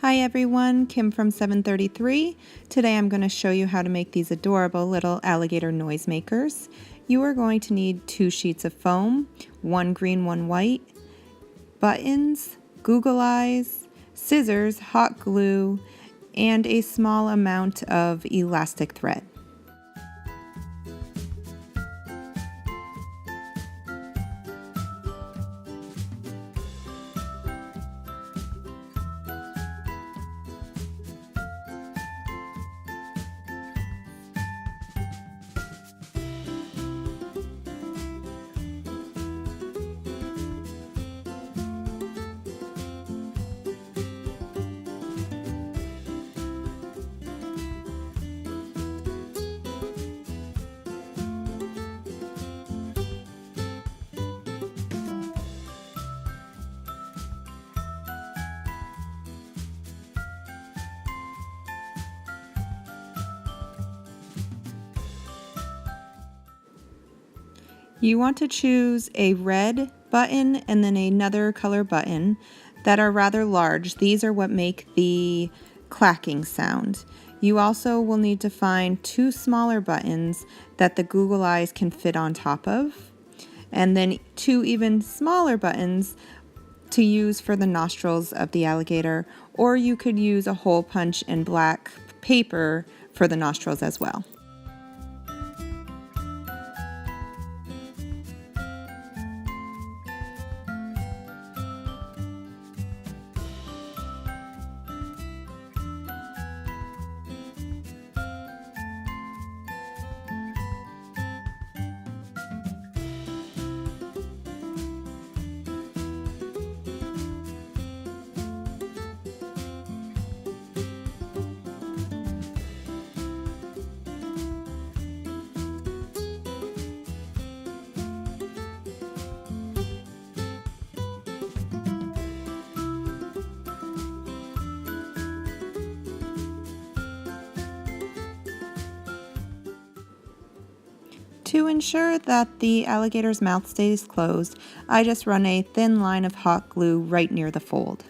Hi everyone, Kim from 733. Today I'm going to show you how to make these adorable little alligator noisemakers. You are going to need 2 sheets of foam, 1 green, 1 white, buttons, Google eyes, scissors, hot glue, and a small amount of elastic thread. You want to choose a red button and then another color button that are rather large. These are what make the clacking sound. You also will need to find 2 smaller buttons that the Google eyes can fit on top of, and then 2 even smaller buttons to use for the nostrils of the alligator, or you could use a hole punch and black paper for the nostrils as well. To ensure that the alligator's mouth stays closed, I just run a thin line of hot glue right near the fold.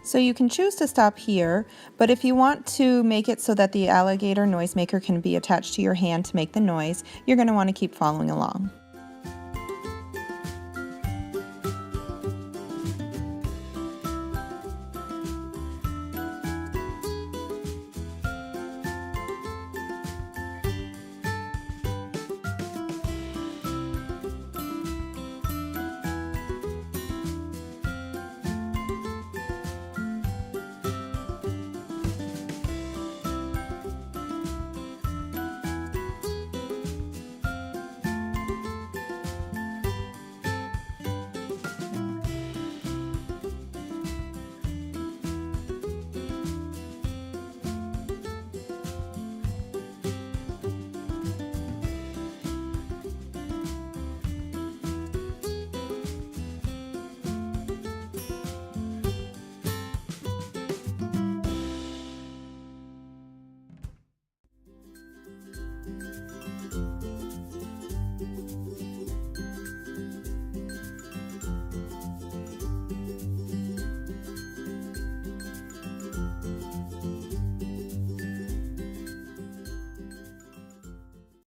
So you can choose to stop here, but if you want to make it so that the alligator noisemaker can be attached to your hand to make the noise, you're going to want to keep following along.